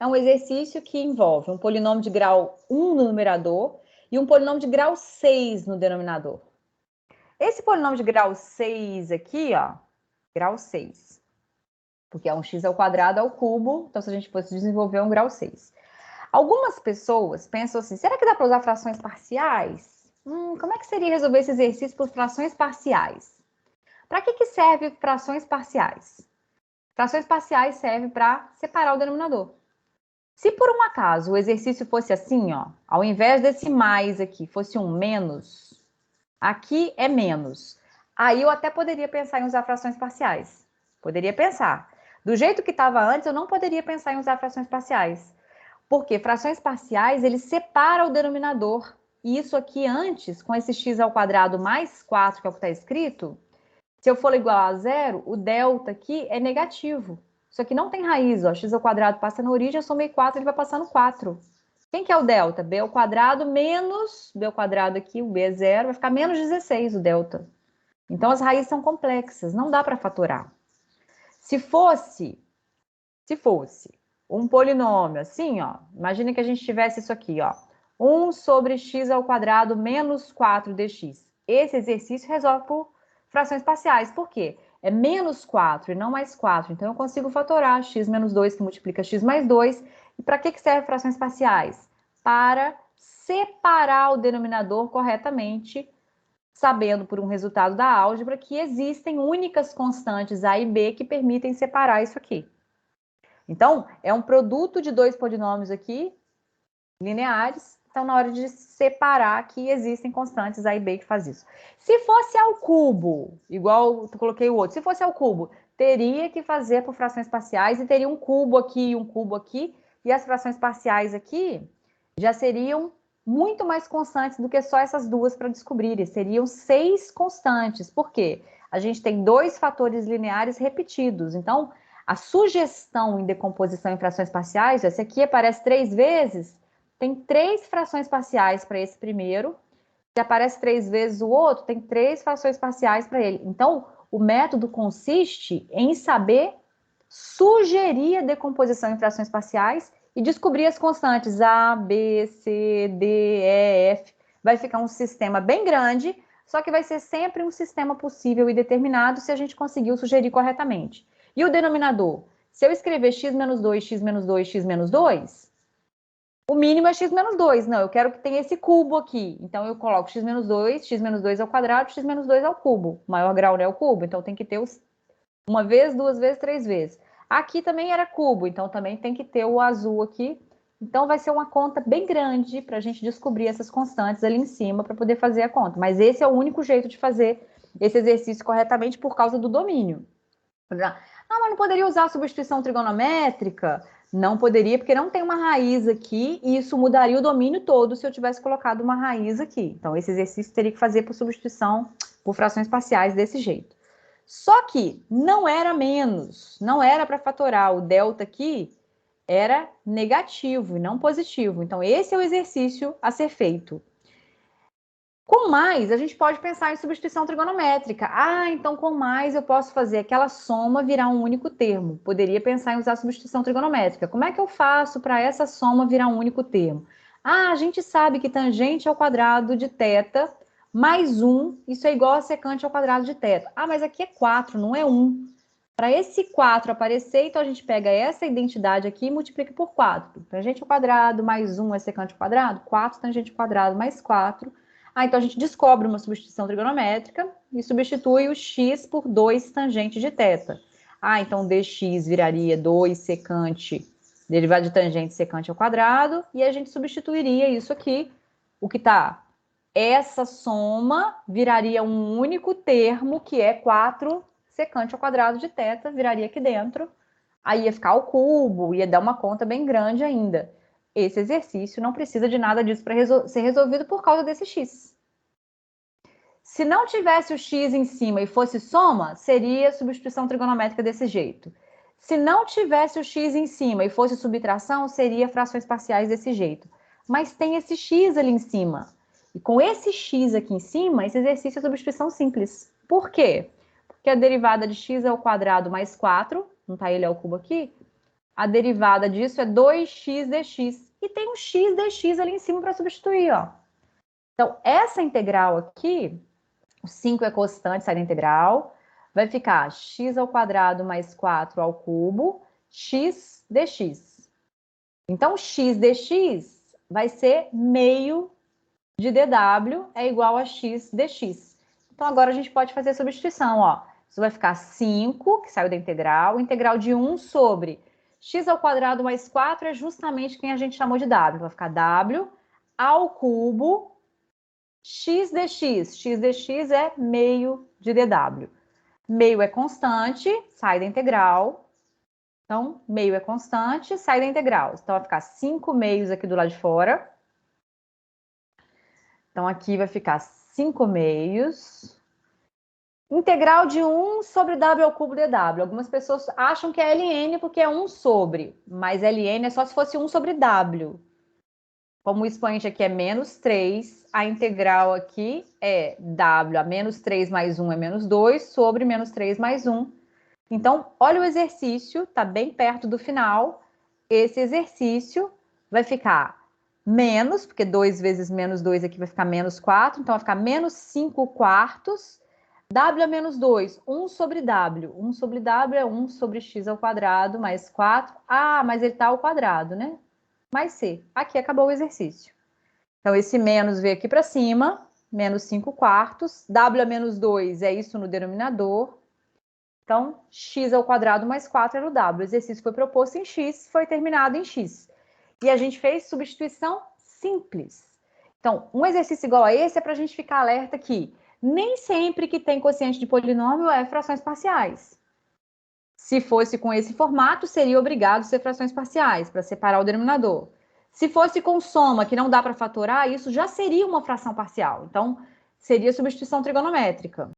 é um exercício que envolve um polinômio de grau 1 no numerador e um polinômio de grau 6 no denominador. Esse polinômio de grau 6 aqui, ó, grau 6, porque é um x ao quadrado ao cubo, então se a gente fosse desenvolver um grau 6. Algumas pessoas pensam assim, será que dá para usar frações parciais? Como é que seria resolver esse exercício por frações parciais? Para que serve frações parciais? Frações parciais servem para separar o denominador. Se por um acaso o exercício fosse assim, ó, ao invés desse mais aqui, fosse um menos, aqui é menos. Aí eu até poderia pensar em usar frações parciais. Poderia pensar. Do jeito que estava antes, eu não poderia pensar em usar frações parciais. Porque frações parciais, ele separa o denominador. E isso aqui antes, com esse x ao quadrado mais 4, que é o que está escrito, se eu for igual a zero, o delta aqui é negativo. Isso aqui não tem raiz, ó. X ao quadrado passa na origem, eu somei 4, ele vai passar no 4. Quem que é o delta? B ao quadrado menos B ao quadrado aqui, o B é zero, vai ficar menos 16 o delta. Então, as raízes são complexas, não dá para fatorar. Se fosse um polinômio assim, ó, imagina que a gente tivesse isso aqui, ó, 1 sobre x ao quadrado menos 4dx. Esse exercício resolve por frações parciais. Por quê? É menos 4 e não mais 4. Então, eu consigo fatorar x menos 2, que multiplica x mais 2. E para que servem frações parciais? Para separar o denominador corretamente, sabendo por um resultado da álgebra que existem únicas constantes A e B que permitem separar isso aqui. Então, é um produto de dois polinômios aqui, lineares. Então, na hora de separar aqui, existem constantes A e B que faz isso. Se fosse ao cubo, igual eu coloquei o outro, se fosse ao cubo, teria que fazer por frações parciais e teria um cubo aqui e um cubo aqui, e as frações parciais aqui já seriam muito mais constantes do que só essas duas para descobrir. Seriam 6 constantes. Por quê? A gente tem dois fatores lineares repetidos. Então, a sugestão em decomposição em frações parciais, esse aqui aparece 3 vezes, tem 3 frações parciais para esse primeiro. Se aparece 3 vezes o outro, tem 3 frações parciais para ele. Então, o método consiste em saber sugerir a decomposição em frações parciais e descobrir as constantes A, B, C, D, E, F. Vai ficar um sistema bem grande, só que vai ser sempre um sistema possível e determinado se a gente conseguiu sugerir corretamente. E o denominador? Se eu escrever x menos 2, x menos 2, x menos 2, o mínimo é x menos 2. Não, eu quero que tenha esse cubo aqui. Então, eu coloco x menos 2 ao quadrado, x menos 2 ao cubo. O maior grau não é o cubo, então tem que ter uma vez, 2 vezes, 3 vezes. Aqui também era cubo, então também tem que ter o azul aqui. Então, vai ser uma conta bem grande para a gente descobrir essas constantes ali em cima para poder fazer a conta. Mas esse é o único jeito de fazer esse exercício corretamente por causa do domínio. Ah, mas não poderia usar a substituição trigonométrica? Não poderia, porque não tem uma raiz aqui, e isso mudaria o domínio todo se eu tivesse colocado uma raiz aqui. Então, esse exercício teria que fazer por substituição por frações parciais desse jeito. Só que não era menos, não era para fatorar. O delta aqui era negativo e não positivo. Então, esse é o exercício a ser feito. Com mais, a gente pode pensar em substituição trigonométrica. Ah, então com mais eu posso fazer aquela soma virar um único termo. Poderia pensar em usar substituição trigonométrica. Como é que eu faço para essa soma virar um único termo? Ah, a gente sabe que tangente ao quadrado de θ mais 1, isso é igual a secante ao quadrado de θ. Ah, mas aqui é 4, não é 1. Para esse 4 aparecer, então a gente pega essa identidade aqui e multiplica por 4. Tangente ao quadrado mais 1 é secante ao quadrado, 4 tangente ao quadrado mais 4. Ah, então a gente descobre uma substituição trigonométrica e substitui o x por 2 tangente de θ. Ah, então dx viraria 2 secante, derivado de tangente secante ao quadrado, e a gente substituiria isso aqui, o que está, essa soma viraria um único termo, que é 4 secante ao quadrado de θ, viraria aqui dentro, aí ia ficar o cubo, ia dar uma conta bem grande ainda. Esse exercício não precisa de nada disso para ser resolvido por causa desse x. Se não tivesse o x em cima e fosse soma, seria substituição trigonométrica desse jeito. Se não tivesse o x em cima e fosse subtração, seria frações parciais desse jeito. Mas tem esse x ali em cima. E com esse x aqui em cima, esse exercício é substituição simples. Por quê? Porque a derivada de x ao quadrado mais 4, não está ele ao cubo aqui, A derivada disso é 2x dx. E tem um x dx ali em cima para substituir, ó. Então, essa integral aqui, o 5 é constante, sai da integral, vai ficar x ao quadrado mais 4 ao cubo, x dx. Então, x dx vai ser meio de dw é igual a x dx. Então, agora a gente pode fazer a substituição, ó. Isso vai ficar 5, que saiu da integral de 1 sobre x ao quadrado mais 4 é justamente quem a gente chamou de w. Vai ficar w ao cubo x dx. X dx é meio de dw. Meio é constante, sai da integral. Então, meio é constante, sai da integral. Então, vai ficar 5 meios aqui do lado de fora. Então, aqui vai ficar 5 meios. Integral de 1 sobre w ao cubo dw. Algumas pessoas acham que é ln porque é 1 sobre, mas ln é só se fosse 1 sobre w. Como o expoente aqui é menos 3, a integral aqui é w, a menos 3 mais 1 é menos 2, sobre menos 3 mais 1. Então, olha o exercício, está bem perto do final. Esse exercício vai ficar menos, porque 2 vezes menos 2 aqui vai ficar menos 4, então vai ficar menos 5 quartos. W é menos 2, 1 sobre W. 1 sobre W é 1 sobre x ao quadrado mais 4. Ah, mas ele está ao quadrado, né? Mais C. Aqui acabou o exercício. Então, esse menos veio aqui para cima, menos 5 quartos. W é menos 2, é isso no denominador. Então, x ao quadrado mais 4 era o W. O exercício foi proposto em x, foi terminado em x. E a gente fez substituição simples. Então, um exercício igual a esse é para a gente ficar alerta que nem sempre que tem quociente de polinômio é frações parciais. Se fosse com esse formato, seria obrigado a ser frações parciais, para separar o denominador. Se fosse com soma, que não dá para fatorar, isso já seria uma fração parcial. Então, seria substituição trigonométrica.